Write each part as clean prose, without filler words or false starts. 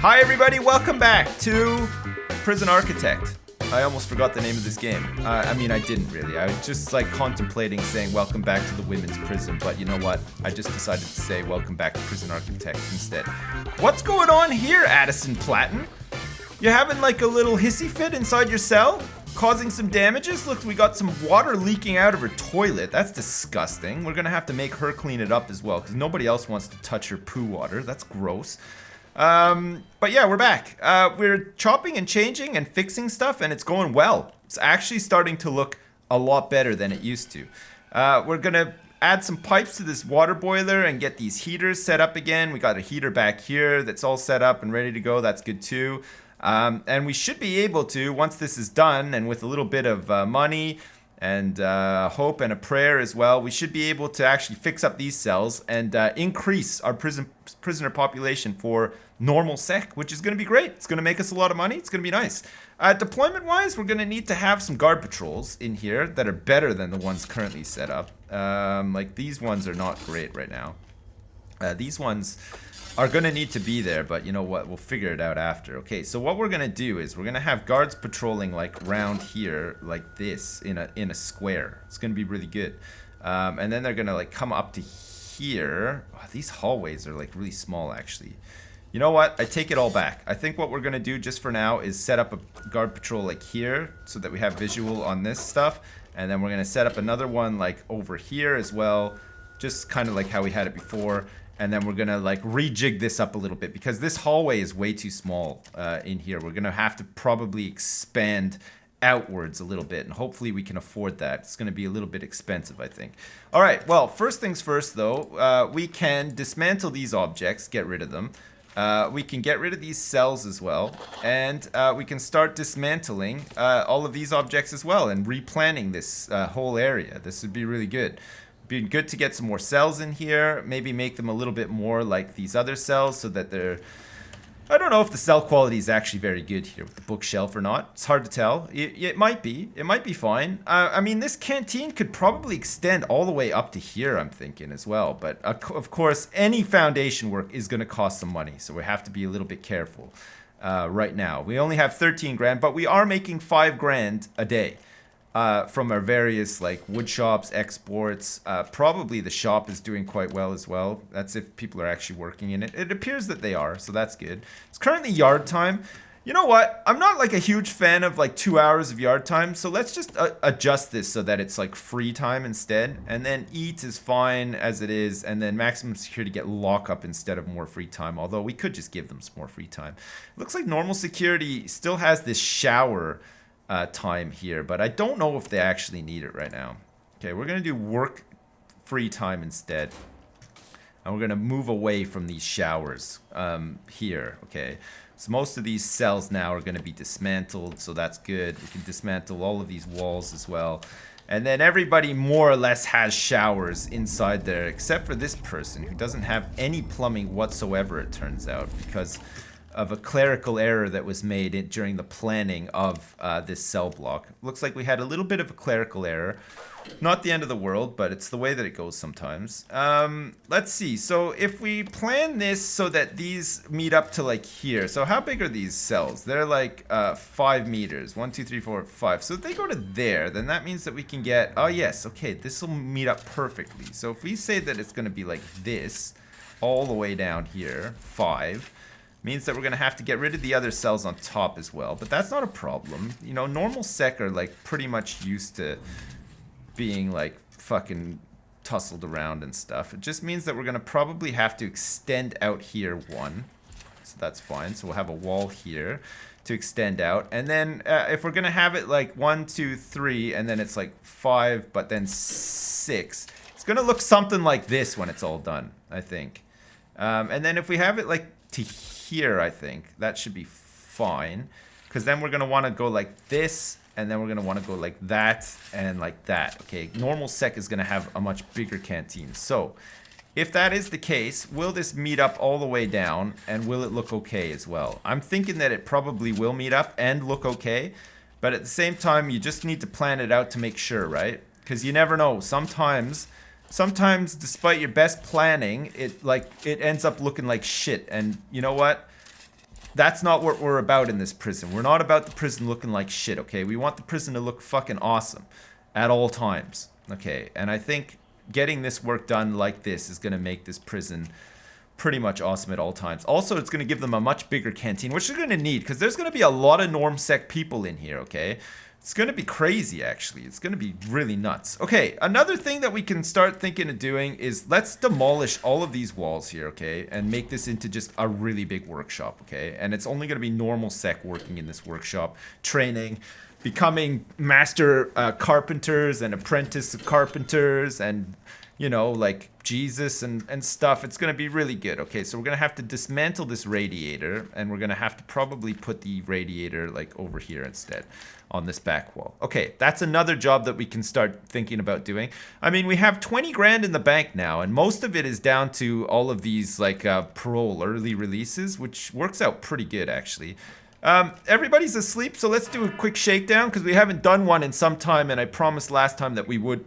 Hi everybody, welcome back to Prison Architect. I almost forgot the name of this game. I didn't really. I was just like contemplating saying welcome back to the women's prison, but you know what? I just decided to say welcome back to Prison Architect instead. What's going on here, Addison Platten? You having like a little hissy fit inside your cell? Causing some damages? Look, we got some water leaking out of her toilet. That's disgusting. We're gonna have to make her clean it up as well, because nobody else wants to touch her poo water. That's gross. But yeah, we're back. We're chopping and changing and fixing stuff, and it's going well. It's actually starting to look a lot better than it used to. We're gonna add some pipes to this water boiler and get these heaters set up again. We got a heater back here that's all set up and ready to go. That's good too. And we should be able to, once this is done, and with a little bit of money and hope and a prayer as well, we should be able to actually fix up these cells and increase our prisoner population for normal sec, which is going to be great. It's going to make us a lot of money. It's going to be nice. Deployment wise, we're going to need to have some guard patrols in here that are better than the ones currently set up. Like these ones are not great right now. These ones are going to need to be there, but you know what? We'll figure it out after. Okay, so what we're going to do is we're going to have guards patrolling like around here like this in a square. It's going to be really good. And then they're going to like come up to here. Oh, these hallways are like really small actually. You know what? I take it all back. I think what we're going to do just for now is set up a guard patrol like here so that we have visual on this stuff. And then we're going to set up another one like over here as well. Just kind of like how we had it before. And then we're going to like rejig this up a little bit because this hallway is way too small in here. We're going to have to probably expand outwards a little bit, and hopefully we can afford that. It's going to be a little bit expensive, I think. All right, well, first things first though, we can dismantle these objects, get rid of them. We can get rid of these cells as well, and we can start dismantling all of these objects as well and replanning this whole area. This would be really good. Be good to get some more cells in here, maybe make them a little bit more like these other cells so that they're... I don't know if the cell quality is actually very good here with the bookshelf or not. It's hard to tell. It might be. It might be fine. I mean, this canteen could probably extend all the way up to here, I'm thinking, as well. But, of course, any foundation work is going to cost some money, so we have to be a little bit careful right now. We only have 13 grand, but we are making 5 grand a day. From our various like wood shops, exports. Probably the shop is doing quite well as well. That's if people are actually working in it. It appears that they are, so that's good. It's currently yard time. You know what? I'm not like a huge fan of like 2 hours of yard time, so let's just adjust this so that it's like free time instead. And then eat is fine as it is, and then maximum security get lockup instead of more free time, although we could just give them some more free time. It looks like normal security still has this shower time here, but I don't know if they actually need it right now. Okay, we're gonna do work free time instead, and we're gonna move away from these showers here. Okay, so most of these cells now are gonna be dismantled, so that's good. We can dismantle all of these walls as well, and then everybody more or less has showers inside there, except for this person who doesn't have any plumbing whatsoever, it turns out, because of a clerical error that was made during the planning of this cell block. Looks like we had a little bit of a clerical error. Not the end of the world, but it's the way that it goes sometimes. Let's see. So if we plan this so that these meet up to like here. So how big are these cells? They're like 5 meters. 1, 2, 3, 4, 5. So if they go to there, then that means that we can get... Oh, yes. Okay, this will meet up perfectly. So if we say that it's going to be like this all the way down here, 5... means that we're going to have to get rid of the other cells on top as well. But that's not a problem. You know, normal sec are like pretty much used to being like fucking tussled around and stuff. It just means that we're going to probably have to extend out here 1. So that's fine. So we'll have a wall here to extend out. And then if we're going to have it like 1, 2, 3, and then it's like 5, but then 6, it's going to look something like this when it's all done, I think. And then if we have it like to here, I think that should be fine, because then we're going to want to go like this, and then we're going to want to go like that and like that. Okay, normal sec is going to have a much bigger canteen. So if that is the case, will this meet up all the way down, and will it look okay as well? I'm thinking that it probably will meet up and look okay, but at the same time you just need to plan it out to make sure, right? Because you never know. Sometimes despite your best planning, it ends up looking like shit. And you know what? That's not what we're about in this prison. We're not about the prison looking like shit, okay? We want the prison to look fucking awesome at all times, okay? And I think getting this work done like this is going to make this prison pretty much awesome at all times. Also, it's going to give them a much bigger canteen, which they're going to need because there's going to be a lot of normsec people in here, okay? It's going to be crazy, actually. It's going to be really nuts. Okay, another thing that we can start thinking of doing is let's demolish all of these walls here, okay? And make this into just a really big workshop, okay? And it's only going to be normal sec working in this workshop, training, becoming master carpenters and apprentice carpenters and, you know, like Jesus and stuff. It's going to be really good. Okay, so we're going to have to dismantle this radiator, and we're going to have to probably put the radiator like over here instead on this back wall. Okay, that's another job that we can start thinking about doing. I mean, we have 20 grand in the bank now, and most of it is down to all of these like parole early releases, which works out pretty good actually. Everybody's asleep, so let's do a quick shakedown because we haven't done one in some time, and I promised last time that we would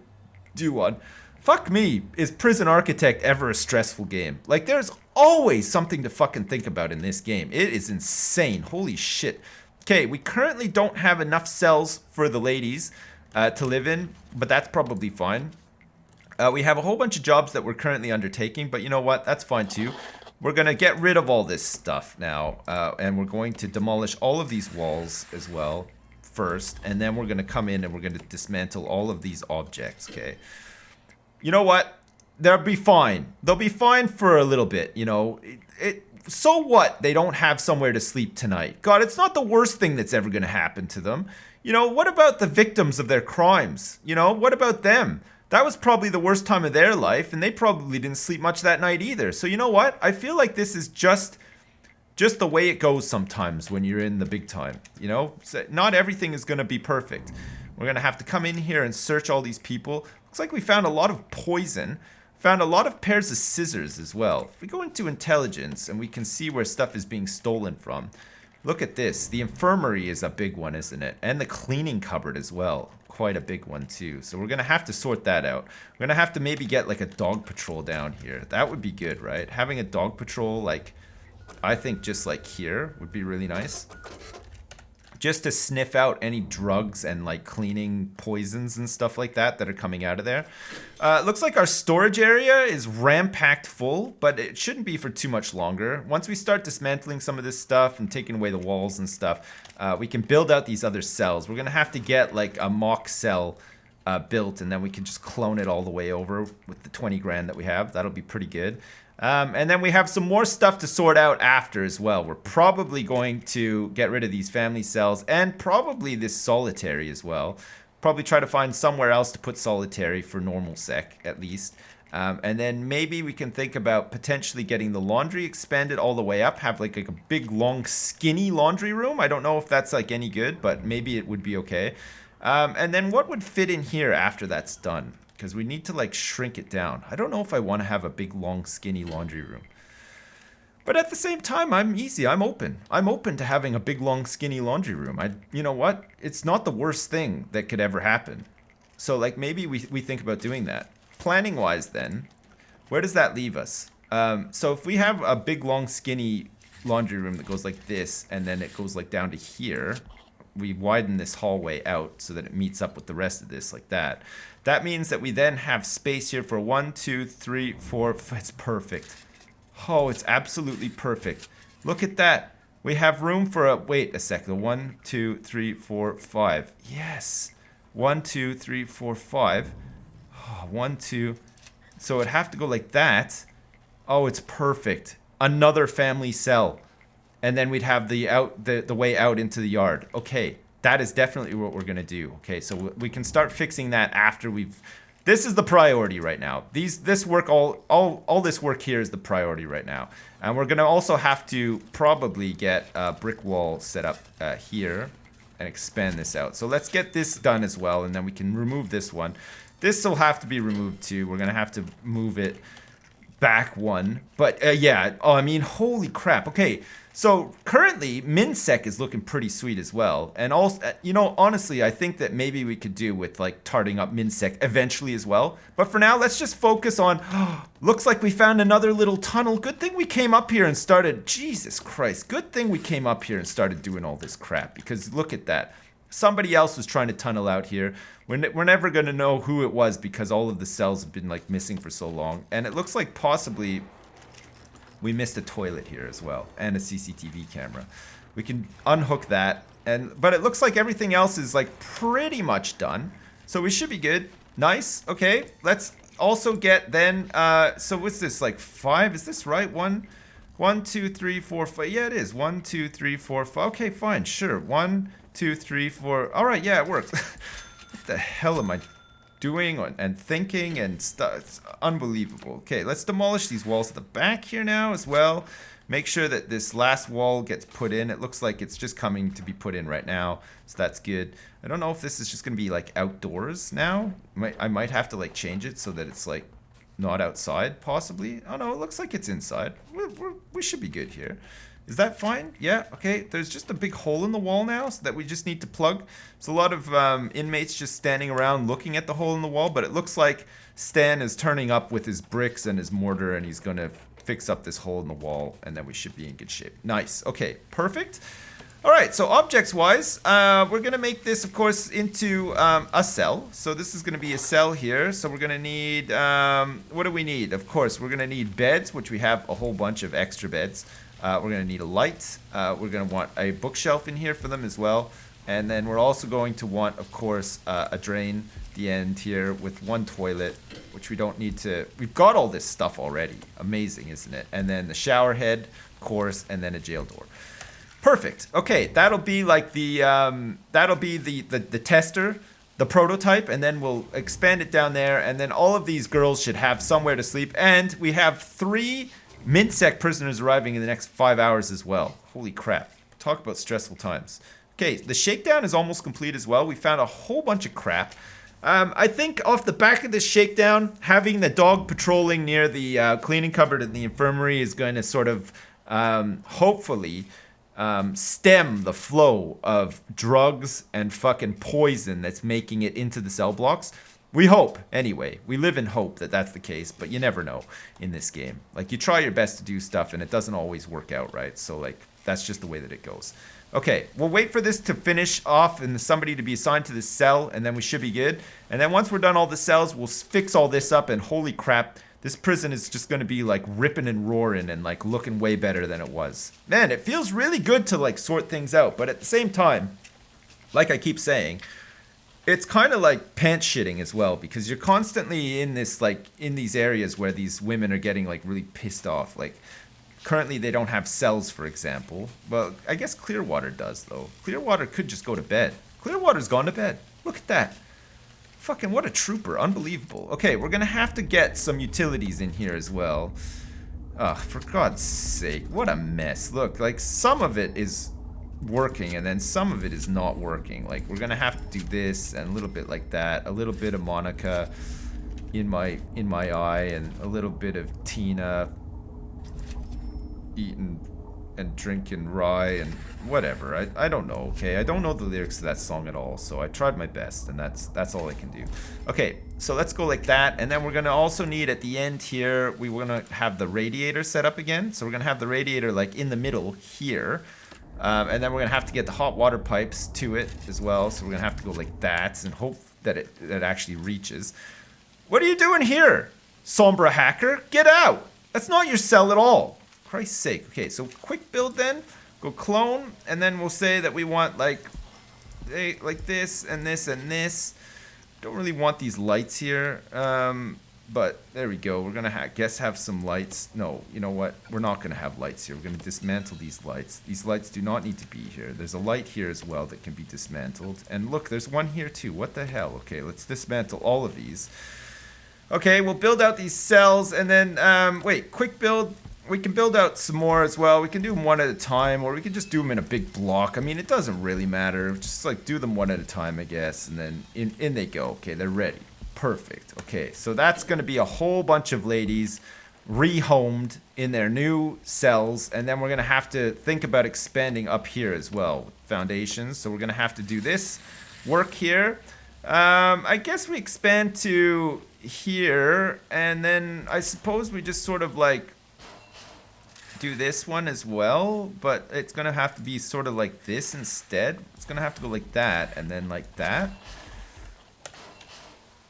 do one. Fuck me, is Prison Architect ever a stressful game? Like, there's always something to fucking think about in this game. It is insane. Holy shit. Okay, we currently don't have enough cells for the ladies to live in, but that's probably fine. We have a whole bunch of jobs that we're currently undertaking, but you know what? That's fine too. We're going to get rid of all this stuff now, and we're going to demolish all of these walls as well first, and then we're going to come in and we're going to dismantle all of these objects, okay? You know what? They'll be fine. They'll be fine for a little bit, you know. So what? They don't have somewhere to sleep tonight. God, it's not the worst thing that's ever going to happen to them. You know, what about the victims of their crimes? You know, what about them? That was probably the worst time of their life, and they probably didn't sleep much that night either. So you know what? I feel like this is just the way it goes sometimes when you're in the big time. You know, so not everything is going to be perfect. We're going to have to come in here and search all these people. Looks like we found a lot of poison. Found a lot of pairs of scissors as well. If we go into intelligence and we can see where stuff is being stolen from. Look at this. The infirmary is a big one, isn't it? And the cleaning cupboard as well. Quite a big one too. So we're going to have to sort that out. We're going to have to maybe get like a dog patrol down here. That would be good, right? Having a dog patrol, like, I think just like here would be really nice. Just to sniff out any drugs and like cleaning poisons and stuff like that are coming out of there. Looks like our storage area is ram-packed full, but it shouldn't be for too much longer. Once we start dismantling some of this stuff and taking away the walls and stuff, we can build out these other cells. We're gonna have to get like a mock cell built, and then we can just clone it all the way over with the 20 grand that we have. That'll be pretty good. And then we have some more stuff to sort out after as well. We're probably going to get rid of these family cells and probably this solitary as well. Probably try to find somewhere else to put solitary for normal sec at least. And then maybe we can think about potentially getting the laundry expanded all the way up. Have like a big, long, skinny laundry room. I don't know if that's like any good, but maybe it would be okay. And then what would fit in here after that's done? Because we need to like shrink it down. I don't know if I want to have a big, long, skinny laundry room. But at the same time, I'm easy. I'm open. I'm open to having a big, long, skinny laundry room. You know what? It's not the worst thing that could ever happen. So like maybe we think about doing that. Planning wise then, where does that leave us? So if we have a big, long, skinny laundry room that goes like this, and then it goes like down to here, we widen this hallway out so that it meets up with the rest of this like that. That means that we then have space here for 1, 2, 3, 4. It's perfect. Oh, it's absolutely perfect. Look at that. We have room for a, wait a second. 1, 2, 3, 4, 5. Yes. 1, 2, 3, 4, 5. Oh, 1, 2. So it'd have to go like that. Oh, it's perfect. Another family cell. And then we'd have the way out into the yard. Okay, that is definitely what we're gonna do. Okay, so we can start fixing that after we've. This is the priority right now. This work, all this work here is the priority right now. And we're gonna also have to probably get a brick wall set up here and expand this out. So let's get this done as well, and then we can remove this one. This will have to be removed too. We're gonna have to move it back one. But yeah, oh, I mean, holy crap. Okay, so currently Minsec is looking pretty sweet as well. And also, you know, honestly, I think that maybe we could do with like tarting up Minsec eventually as well. But for now, let's just focus on, looks like we found another little tunnel. Good thing we came up here and started, Jesus Christ. Good thing we came up here and started doing all this crap, because look at that. Somebody else was trying to tunnel out here. We're never going to know who it was because all of the cells have been like missing for so long. And it looks like possibly we missed a toilet here as well and a CCTV camera. We can unhook that. But it looks like everything else is like pretty much done. So we should be good. Nice. Okay. Let's also get then, so what's this, like 5? Is this right? 1, 2, 3, 4, 5. Yeah, it is. 1, 2, 3, 4, 5. Okay, fine. Sure. 1, 2, 3, 4. All right. Yeah, it works. What the hell am I doing and thinking and stuff? It's unbelievable. Okay, let's demolish these walls at the back here now as well. Make sure that this last wall gets put in. It looks like it's just coming to be put in right now, so that's good. I don't know if this is just going to be like outdoors now. I might have to like change it so that it's like not outside possibly. Oh no, it looks like it's inside. We should be good here. Is that fine? Yeah, okay. There's just a big hole in the wall now so that we just need to plug. There's a lot of inmates just standing around looking at the hole in the wall, but it looks like Stan is turning up with his bricks and his mortar, and he's going to fix up this hole in the wall, and then we should be in good shape. Nice. Okay, perfect. All right, so objects-wise, we're going to make this, of course, into a cell. So this is going to be a cell here. So we're going to need, what do we need? Of course, we're going to need beds, which we have a whole bunch of extra beds. We're going to need a light. We're going to want a bookshelf in here for them as well. And then we're also going to want, of course, a drain at the end here with one toilet, which we don't need to... We've got all this stuff already. Amazing, isn't it? And then the shower head, of course, and then a jail door. Perfect. Okay, that'll be like the... that'll be the tester, the prototype, and then we'll expand it down there. And then all of these girls should have somewhere to sleep. And we have 3... Minsec prisoners arriving in the next 5 hours as well. Holy crap. Talk about stressful times. Okay, the shakedown is almost complete as well. We found a whole bunch of crap. I think off the back of this shakedown, having the dog patrolling near the cleaning cupboard in the infirmary is going to sort of hopefully stem the flow of drugs and fucking poison that's making it into the cell blocks. We hope, anyway. We live in hope that that's the case, but you never know in this game. Like, you try your best to do stuff, and it doesn't always work out, right? So, like, that's just the way that it goes. Okay, we'll wait for this to finish off and somebody to be assigned to this cell, and then we should be good. And then once we're done all the cells, we'll fix all this up, and holy crap, this prison is just going to be, like, ripping and roaring and, like, looking way better than it was. Man, it feels really good to, like, sort things out, but at the same time, like I keep saying... It's kind of like pants shitting as well, because you're constantly in this, like, in these areas where these women are getting, like, really pissed off. Like, currently they don't have cells, for example. Well, I guess Clearwater does, though. Clearwater could just go to bed. Clearwater's gone to bed. Look at that. Fucking what a trooper. Unbelievable. Okay, we're going to have to get some utilities in here as well. Ugh, for God's sake. What a mess. Look, like, some of it is... working, and then some of it is not working. Like, we're gonna have to do this and a little bit like that, a little bit of Monica in my eye, and a little bit of Tina eating and drinking rye and whatever. I don't know. Okay, I don't know the lyrics to that song at all, so I tried my best, and that's all I can do. Okay, so let's go like that, and then we're gonna also need at the end here, we want to have the radiator set up again. So we're gonna have the radiator like in the middle here. And then we're going to have to get the hot water pipes to it as well. So we're going to have to go like that and hope that it actually reaches. What are you doing here, Sombra hacker? Get out! That's not your cell at all. Christ's sake. Okay, so quick build then. Go clone. And then we'll say that we want like this and this and this. Don't really want these lights here. But there we go. We're going to have some lights. No, you know what? We're not going to have lights here. We're going to dismantle these lights. These lights do not need to be here. There's a light here as well that can be dismantled. And look, there's one here too. What the hell? Okay, let's dismantle all of these. Okay, we'll build out these cells. And then, wait, quick build. We can build out some more as well. We can do them one at a time, or we can just do them in a big block. I mean, it doesn't really matter. Just like do them one at a time, I guess. And then in they go. Okay, they're ready. Perfect. Okay, so that's going to be a whole bunch of ladies rehomed in their new cells, and then we're gonna have to think about expanding up here as well with foundations. So we're gonna have to do this work here. I guess we expand to here, and then I suppose we just sort of like do this one as well, but it's gonna have to be sort of like this instead. It's gonna have to go like that, and then like that.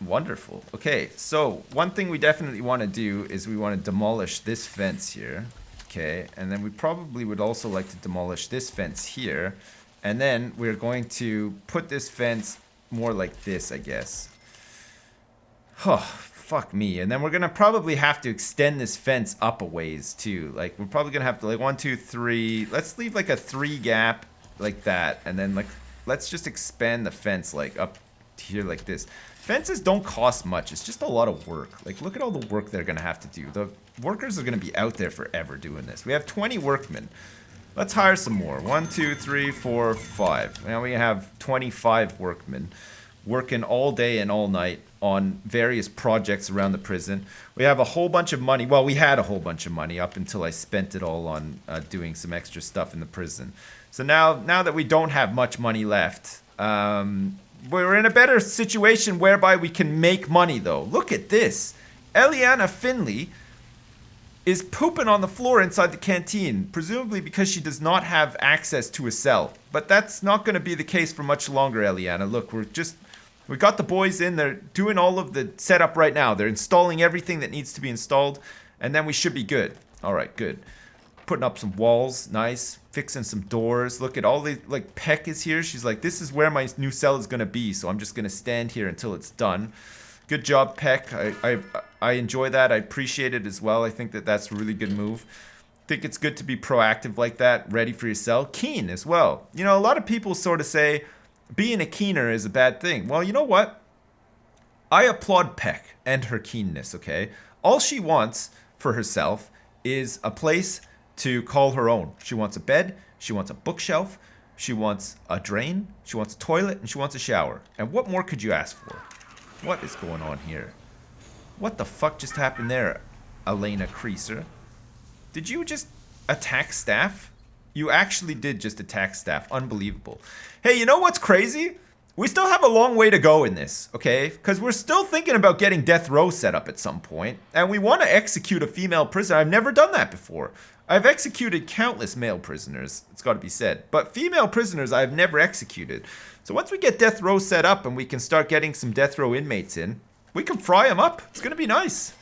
Wonderful. Okay, so one thing we definitely want to do is we want to demolish this fence here. Okay, and then we probably would also like to demolish this fence here. And then we're going to put this fence more like this, I guess. Oh, fuck me. And then we're going to probably have to extend this fence up a ways too. Like, we're probably going to have to, like, 1, 2, 3. Let's leave like a 3 gap like that. And then, like, let's just expand the fence, like, up here like this. Fences don't cost much. It's just a lot of work. Like, look at all the work they're going to have to do. The workers are going to be out there forever doing this. We have 20 workmen. Let's hire some more. 1, 2, 3, 4, 5. Now we have 25 workmen working all day and all night on various projects around the prison. We have a whole bunch of money. Well, we had a whole bunch of money up until I spent it all on doing some extra stuff in the prison. So now that we don't have much money left, we're in a better situation whereby we can make money, though. Look at this. Eliana Finley is pooping on the floor inside the canteen, presumably because she does not have access to a cell. But that's not going to be the case for much longer, Eliana. Look, we got the boys in. They're doing all of the setup right now. They're installing everything that needs to be installed, and then we should be good. All right, good. Putting up some walls, nice. Fixing some doors. Look at all the, like, Peck is here. She's like, this is where my new cell is gonna be, so I'm just gonna stand here until it's done. Good job, Peck. I enjoy that. I appreciate it as well. I think that that's a really good move. I think it's good to be proactive like that, ready for your cell. Keen as well. You know, a lot of people sort of say being a keener is a bad thing. Well, you know what? I applaud Peck and her keenness, okay? All she wants for herself is a place to call her own. She wants a bed, she wants a bookshelf, she wants a drain, she wants a toilet, and she wants a shower. And what more could you ask for? What is going on here? What the fuck just happened there, Elena Creaser? Did you just attack staff? You actually did just attack staff. Unbelievable. Hey, you know what's crazy? We still have a long way to go in this, okay? Because we're still thinking about getting death row set up at some point, and we want to execute a female prisoner. I've never done that before. I've executed countless male prisoners, it's got to be said, but female prisoners I've never executed. So once we get death row set up and we can start getting some death row inmates in, we can fry them up. It's going to be nice.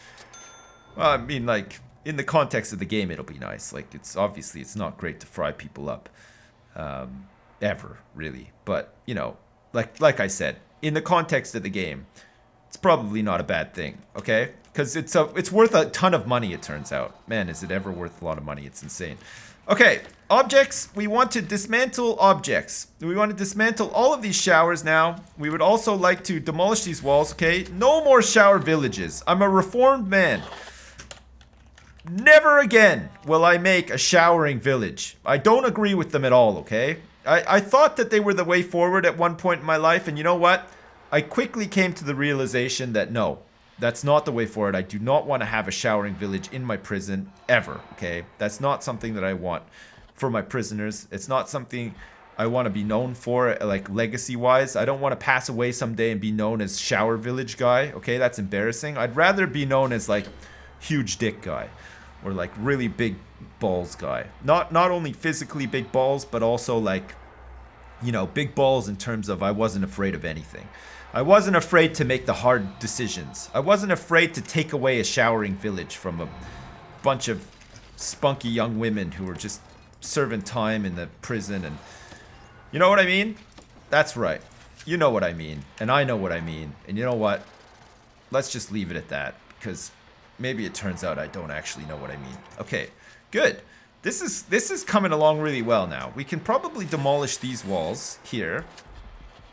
Well, I mean, like, in the context of the game, it'll be nice. Like, it's obviously, it's not great to fry people up, ever, really. But, you know, like I said, in the context of the game, it's probably not a bad thing, okay? Because it's worth a ton of money, it turns out. Man, is it ever worth a lot of money? It's insane. Okay, objects. We want to dismantle objects. We want to dismantle all of these showers now. We would also like to demolish these walls, okay? No more shower villages. I'm a reformed man. Never again will I make a showering village. I don't agree with them at all, okay? I thought that they were the way forward at one point in my life, and you know what? I quickly came to the realization that no, that's not the way forward. I do not want to have a showering village in my prison ever, okay? That's not something that I want for my prisoners. It's not something I want to be known for, like, legacy-wise. I don't want to pass away someday and be known as shower village guy, okay? That's embarrassing. I'd rather be known as, like, huge dick guy or, like, really big balls guy. Not only physically big balls, but also, like, you know, big balls in terms of I wasn't afraid of anything. I wasn't afraid to make the hard decisions. I wasn't afraid to take away a showering village from a bunch of spunky young women who were just serving time in the prison. And you know what I mean? That's right. You know what I mean. And I know what I mean. And you know what? Let's just leave it at that, because maybe it turns out I don't actually know what I mean. Okay, good. This is coming along really well now. We can probably demolish these walls here,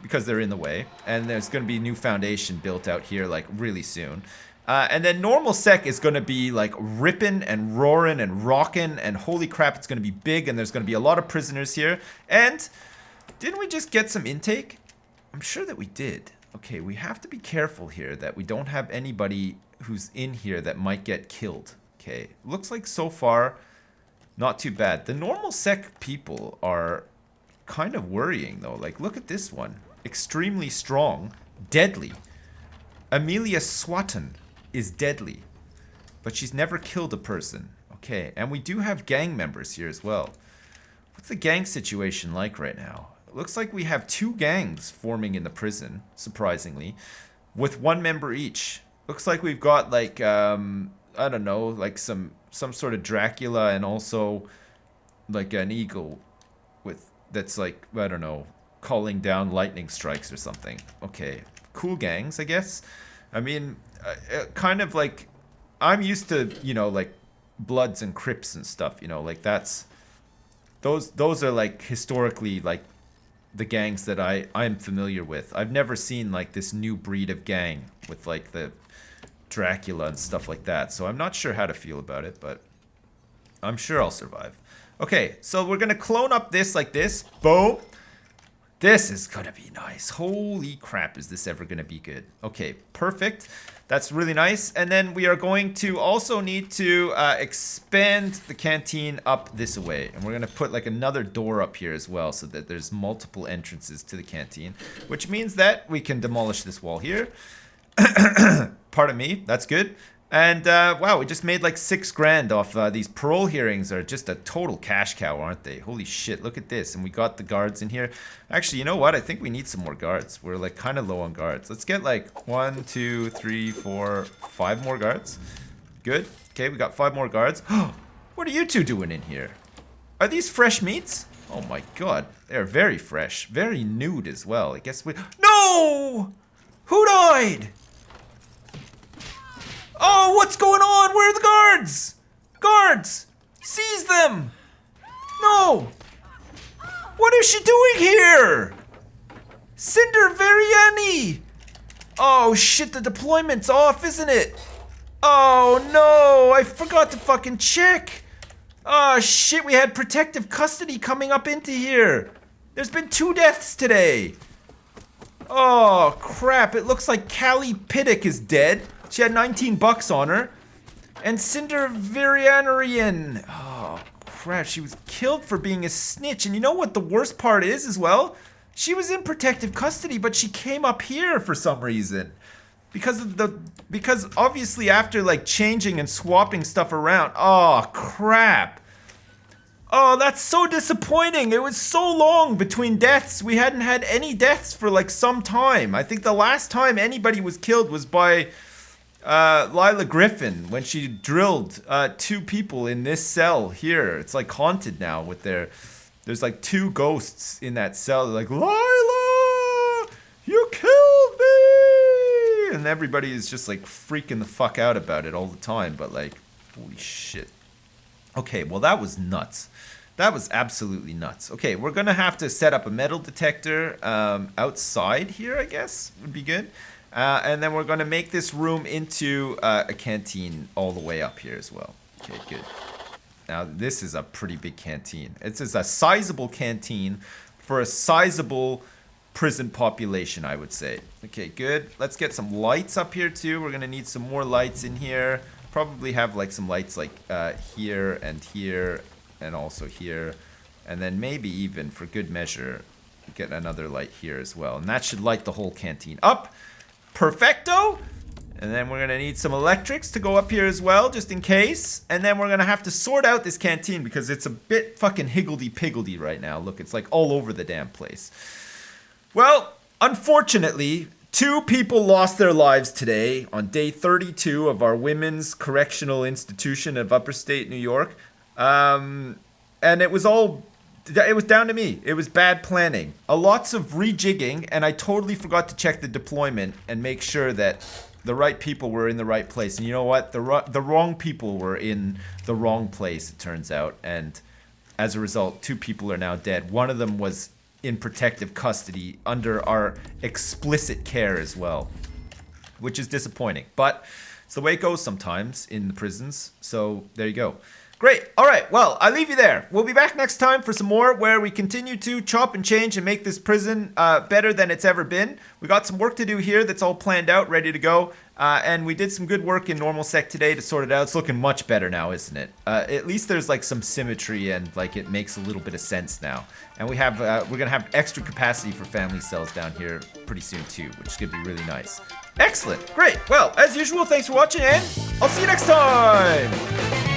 because they're in the way, and there's going to be a new foundation built out here, like, really soon. And then normal sec is going to be, like, ripping and roaring and rocking, and holy crap, it's going to be big, and there's going to be a lot of prisoners here. And didn't we just get some intake? I'm sure that we did. Okay, we have to be careful here that we don't have anybody who's in here that might get killed. Okay, looks like so far, not too bad. The normal sec people are kind of worrying though. Like, look at this one. Extremely strong, deadly. Amelia Swatton is deadly, but she's never killed a person. Okay, and we do have gang members here as well. What's the gang situation like right now? It looks like we have 2 gangs forming in the prison, surprisingly, with 1 member each. Looks like we've got like, I don't know, like some sort of Dracula and also like an eagle with, that's like, I don't know, calling down lightning strikes or something. Okay, cool gangs, I guess. I mean, kind of like, I'm used to, you know, like Bloods and Crips and stuff, you know, like that's, those are like historically like the gangs that I'm familiar with. I've never seen like this new breed of gang with like the Dracula and stuff like that. So I'm not sure how to feel about it, but I'm sure I'll survive. Okay, so we're gonna clone up this like this. Boom. This is gonna be nice. Holy crap, is this ever gonna be good? Okay, perfect. That's really nice. And then we are going to also need to expand the canteen up this way. And we're gonna put like another door up here as well so that there's multiple entrances to the canteen, which means that we can demolish this wall here. Pardon me, that's good. And wow, we just made like 6 grand off these parole hearings. Are just a total cash cow, aren't they? Holy shit, look at this. And we got the guards in here. Actually, you know what? I think we need some more guards. We're like kind of low on guards. Let's get like 1, 2, 3, 4, 5 more guards. Good. Okay, we got 5 more guards. What are you 2 doing in here? Are these fresh meats? Oh my god, they're very fresh. Very nude as well. I guess we... No! Who died? Oh, what's going on? Where are the guards? Guards! Seize them! No! What is she doing here? Cinder Veriani! Oh shit, the deployment's off, isn't it? Oh no, I forgot to fucking check. Oh shit, we had protective custody coming up into here. There's been 2 deaths today. Oh crap, it looks like Callie Piddock is dead. She had 19 bucks on her. And Cinder Virianarian. Oh, crap. She was killed for being a snitch. And you know what the worst part is as well? She was in protective custody, but she came up here for some reason. Because obviously after like changing and swapping stuff around. Oh, crap. Oh, that's so disappointing. It was so long between deaths. We hadn't had any deaths for like some time. I think the last time anybody was killed was by... Lila Griffin, when she drilled 2 people in this cell here. It's like haunted now with there's like 2 ghosts in that cell. They're like, Lila, you killed me! And everybody is just like freaking the fuck out about it all the time. But like, holy shit. Okay, well that was nuts. That was absolutely nuts. Okay, we're gonna have to set up a metal detector outside here, I guess, would be good. And then we're going to make this room into a canteen all the way up here as well. Okay, good. Now, this is a pretty big canteen. It's a sizable canteen for a sizable prison population, I would say. Okay, good. Let's get some lights up here, too. We're going to need some more lights in here. Probably have, like, some lights, like, here, and also here. And then maybe even, for good measure, get another light here as well. And that should light the whole canteen up. Perfecto. And then we're gonna need some electrics to go up here as well, just in case. And then we're gonna have to sort out this canteen because it's a bit fucking higgledy-piggledy right now. Look, it's like all over the damn place. Well, unfortunately, 2 people lost their lives today on day 32 of our Women's Correctional Institution of Upper State New York. And it was down to me. It was bad planning. Lots of rejigging, and I totally forgot to check the deployment and make sure that the right people were in the right place. And you know what? The wrong people were in the wrong place, it turns out. And as a result, 2 people are now dead. One of them was in protective custody under our explicit care as well, which is disappointing. But it's the way it goes sometimes in the prisons. So there you go. Great. All right. Well, I leave you there. We'll be back next time for some more where we continue to chop and change and make this prison better than it's ever been. We got some work to do here that's all planned out, ready to go. And we did some good work in normal sec today to sort it out. It's looking much better now, isn't it? At least there's like some symmetry and like it makes a little bit of sense now. And we have we're gonna have extra capacity for family cells down here pretty soon too, which is gonna be really nice. Excellent. Great. Well, as usual, thanks for watching and I'll see you next time.